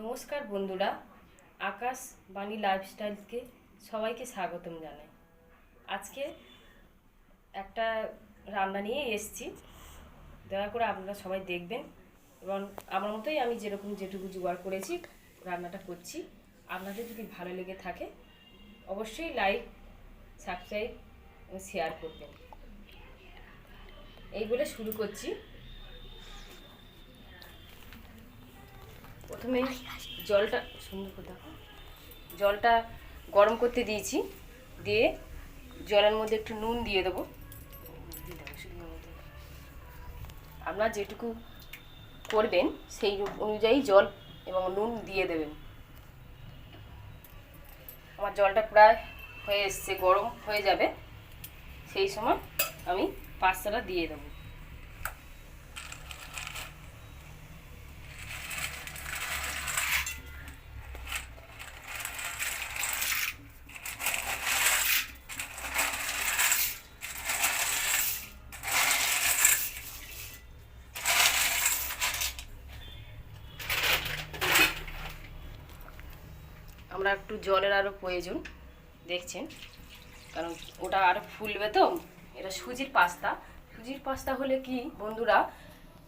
নমস্কার বন্ধুরা, আকাশবাণী লাইফস্টাইলকে সবাইকে স্বাগতম জানাই। আজকে একটা রান্না নিয়ে এসেছি, দয়া করে আপনারা সবাই দেখবেন এবং আমার মতোই আমি যেটুকু জোগাড় করেছি রান্নাটা করছি। আপনাদের যদি ভালো লেগে থাকে অবশ্যই লাইক, সাবস্ক্রাইব ও শেয়ার করবেন। এই বলে শুরু করছি। প্রথমে জলটা সুন্দর করে দেখো, জলটা গরম করতে দিয়েছি, দিয়ে জলের মধ্যে একটু নুন দিয়ে দেবো। আপনারা যেটুকু করবেন সেই অনুযায়ী জল এবং নুন দিয়ে দেবেন। আমার জলটা প্রায় হয়ে এসছে, গরম হয়ে যাবে, সেই সময় আমি পাস্তাটা দিয়ে দেবো। আমরা একটু জলের আরও প্রয়োজন দেখছেন, কারণ ওটা আরও ফুলবে তো। এটা সুজির পাস্তা। সুজির পাস্তা হলে কি বন্ধুরা,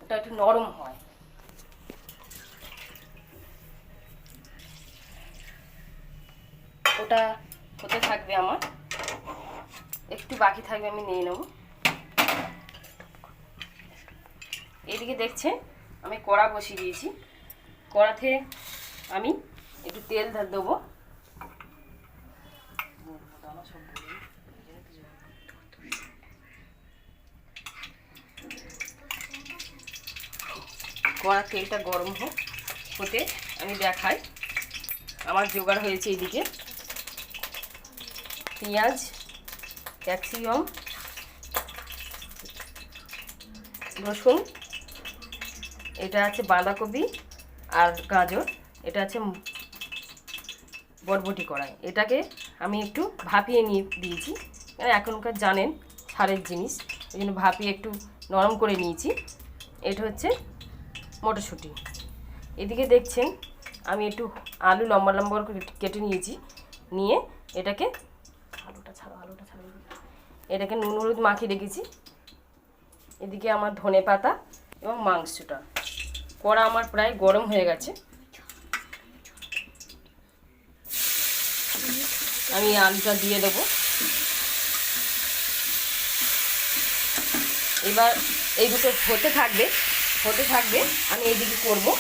ওটা একটু নরম হয়। ওটা হতে থাকবে, আমার একটু বাকি থাকবে, আমি নিয়ে নেব। এদিকে দেখছেন আমি কড়া বসিয়ে দিয়েছি। কড়াতে আমি একটু তেল দেবো। কড়ার তেলটা গরম হতে আমি দেখাই। আমার জোগাড় হয়েছে এদিকে পেঁয়াজ, ক্যাপসিকাম, রসুন, এটা আছে বাঁধাকপি আর গাজর, এটা আছে বরবটি কড়াই। এটাকে আমি একটু ভাপিয়ে নিয়ে দিয়েছি, কারণ এখনকার জানেন সারের জিনিস, এই জন্য ভাপিয়ে একটু নরম করে নিয়েছি। এটা হচ্ছে মটরশুঁটি। এদিকে দেখছেন আমি একটু আলু লম্বা লম্বা করে কেটে নিয়েছি, নিয়ে এটাকে আলুটা ছাড়ো এটাকে নুন হলুদ মাখিয়ে রেখেছি। এদিকে আমার ধনে পাতা এবং মাংসটা। কড়া আমার প্রায় গরম হয়ে গেছে। আমি আলুটা দিয়ে দেবো। এবার এই দুটো হতে থাকবে, আমি এইদিকে করবো।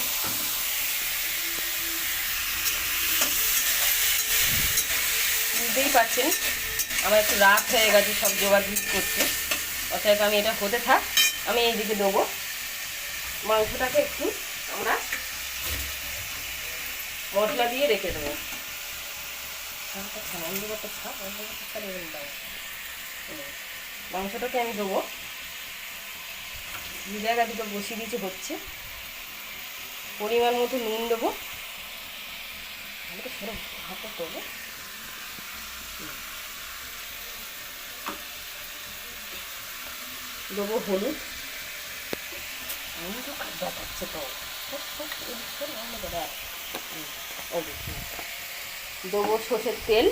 বুঝতেই পারছেন আমার একটু রাত হয়ে গেছে সব জোগাড় করতে, অর্থাৎ আমি এটা হতে থাক, আমি এইদিকে দেবো। মাংসটাকে একটু আমরা মশলা দিয়ে রেখে দেবো। মাংসটাকে আমি দেবো, দু জায়গা দুটো বসিয়ে দিয়েছি, হচ্ছে। পরিমাণ মতো নুন দেবো, দেবো হলুদ, দেবো সর্ষের তেল,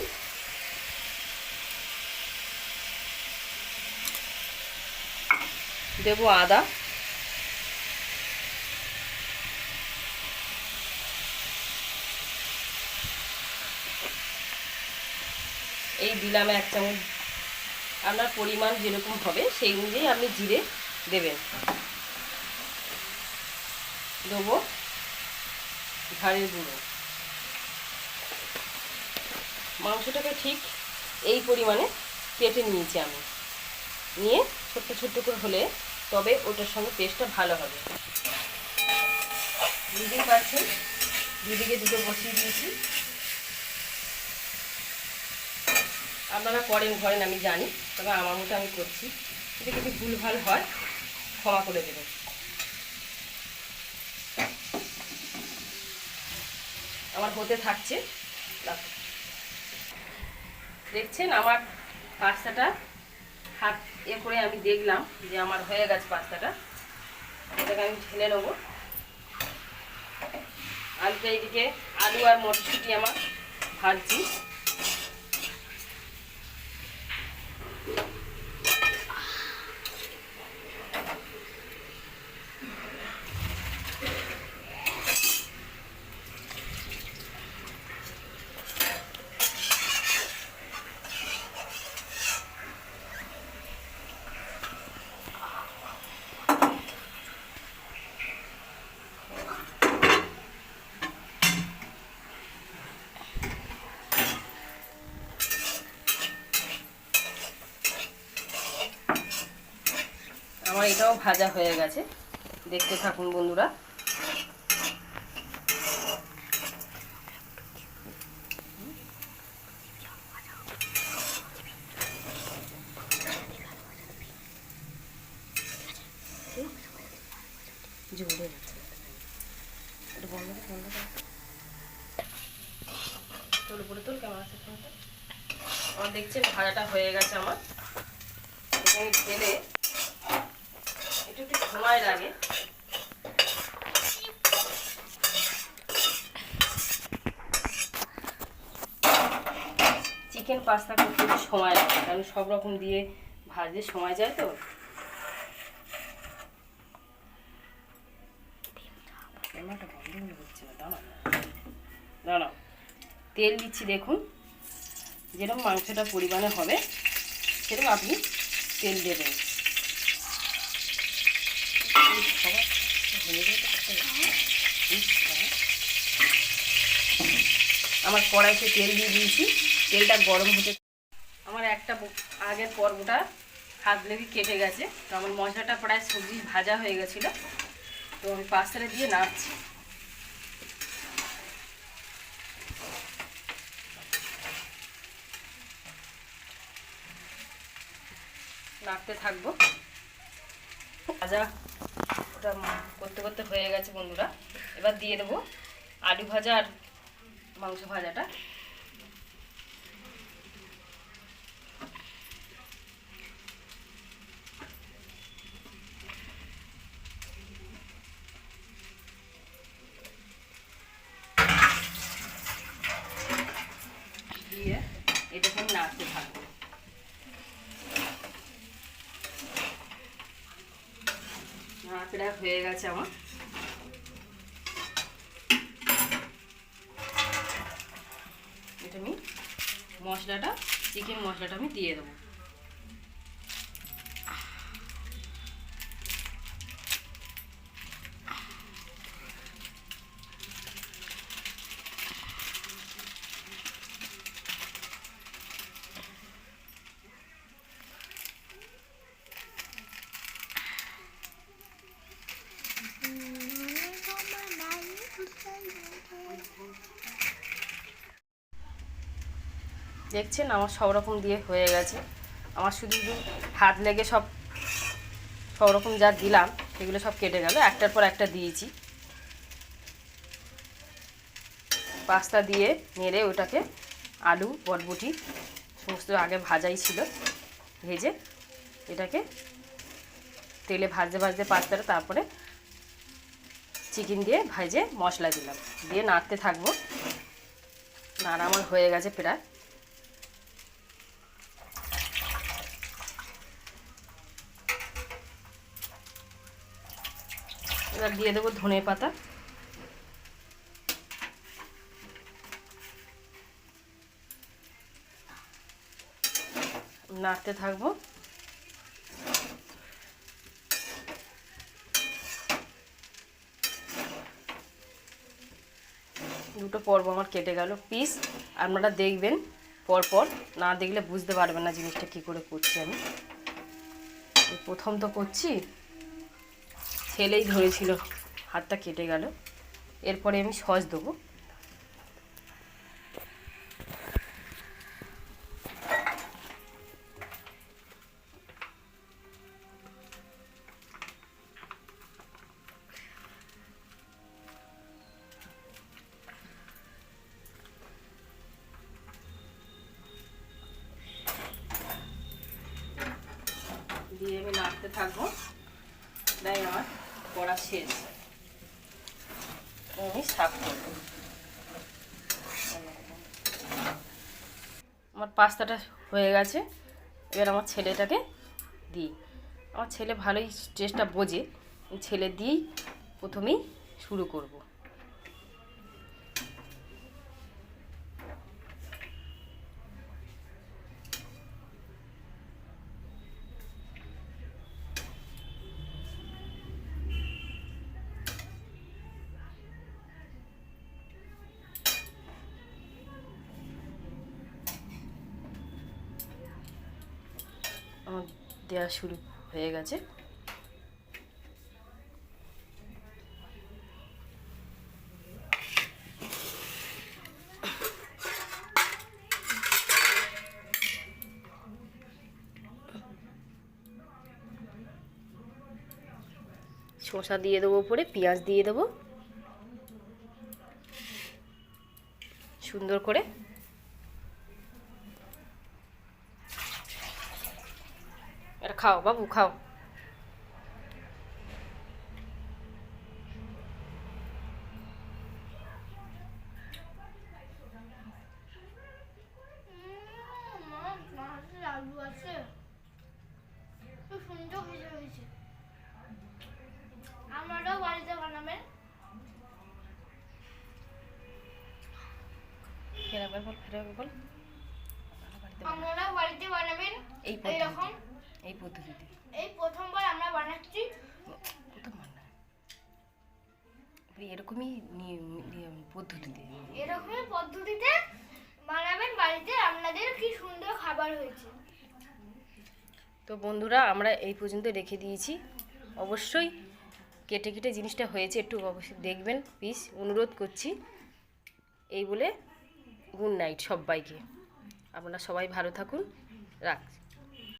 দেবো আদা, এই দিলাম 1 চামচ। আপনার পরিমাণ যেরকম হবে সেই অনুযায়ী আপনি জিরে দেবেন। দেবো ঝালের গুঁড়ো। মাংসটাকে ঠিক এই পরিমাণে কেটে নিয়েছি আমি, নিয়ে ছোট্ট ছোট্ট করে হলে তবে ওটার সঙ্গে টেস্টটা ভালো হবে। বুঝতেই পারছেন দুদিকে দুটো বসিয়ে দিয়েছি। আপনারা ঘরেন আমি জানি, তবে আমার মতো আমি করছি। যদি কিছু ভুলভাল হয় ক্ষমা করে দেবেন। আমার হতে থাকছে। দেখছেন আমার পাস্তাটা হাত করে আমি দেখলাম যে আমার হয়ে গেছে পাস্তাটা। এটাকে আমি ঢেলে নেবো। আলু এইদিকে আলু আর মটরশুঁটি আমার ভাজছি। আমার এটাও ভাজা হয়ে গেছে, দেখতে থাকুন বন্ধুরা। আমার দেখছেন ভাজাটা হয়ে গেছে। আমার এখানে ঢেলে একটু সময় লাগে। চিকেন পাস্তা করতে একটু সময় লাগে, কারণ সব রকম দিয়ে ভাজতে সময় যায় তো। দাঁড়াও, তেল দিচ্ছি। দেখুন, যেরকম মাংসটা পরিমাণে হবে সেরকম আপনি তেল দেবেন। আমার কড়াইতে তেল দিয়ে দিয়েছি, তেলটা গরম হতে। আমার একটা আগের পর্বটা হাত লেগে কেটে গেছে, তো আমার মশলাটা প্রায় সবজি ভাজা হয়ে গেছিলো, তো আমি পাস্তাটা দিয়ে নাড়ছি। নাড়তে থাকবো। ভাজা ওটা করতে করতে হয়ে গেছে বন্ধুরা। এবার দিয়ে দেবো আলু ভাজা আর মাংস ভাজাটা। দিয়ে এটাকে নাড়তে থাকবো। নাড়াটা হয়ে গেছে আমার। এটা আমি মশলাটা, চিকেন মশলাটা আমি দিয়ে দেবো। দেখছেন আমার সব রকম দিয়ে হয়ে গেছে। আমার শুধু হাত লেগে সব রকম যা দিলাম সেগুলো সব কেটে গেল, একটার পর একটা দিয়েছি। পাস্তা দিয়ে নেড়ে ওটাকে আলু বটবটি সমস্ত আগে ভাজাই ছিল, ভেজে এটাকে তেলে ভাজতে ভাজতে পাস্তাটা, তারপরে চিকেন দিয়ে ভেজে মশলা দিলাম, দিয়ে নাড়তে থাকবো। নাড়া আমার হয়ে গেছে প্রায়। এবার দিয়ে দেবো ধনে পাতা। নাড়তে থাকবো। দুটো পর্ব আমার কেটে গেল পিস। আপনারা দেখবেন পরপর, না দেখলে বুঝতে পারবেন না জিনিসটা কী করে করছি আমি। প্রথম তো করছি, ছেলেই ধরেছিল, হাতটা কেটে গেল। এরপরে আমি সস দেবো। দিয়ে আমি নাড়তে থাকবো। তাই আমার করা শেষ, আমি সাফ করব। আমার পাস্তাটা হয়ে গেছে। এবার আমার ছেলেটাকে দিই। আমার ছেলে ভালোই টেস্টটা বোঝে, ছেলে দিয়েই প্রথমেই শুরু করব। আমার দেওয়া শুরু হয়ে গেছে। শসা দিয়ে দেবো, উপরে পেঁয়াজ দিয়ে দেবো সুন্দর করে। এটা খাও বাবু, খাও। আলু আছে, খুব সুন্দর হয়েছে। আমারও বাড়িতে বানাবেন। বল। আমরা বাড়িতে বানাবেন এইরকম, এই পদ্ধতিতে। এই প্রথমবার আমরা বানাচ্ছি। প্রথমবার না, এরকমই পদ্ধতিতে বানাবেন বাড়িতে। আপনাদের কি সুন্দর খাবার হয়েছে। তো বন্ধুরা, আমরা এই পর্যন্ত রেখে দিয়েছি। অবশ্যই কেটে কেটে জিনিসটা হয়েছে, একটু অবশ্যই দেখবেন প্লিজ, অনুরোধ করছি। এই বলে গুড নাইট সবাইকে। আপনারা সবাই ভালো থাকুন, রাখছি।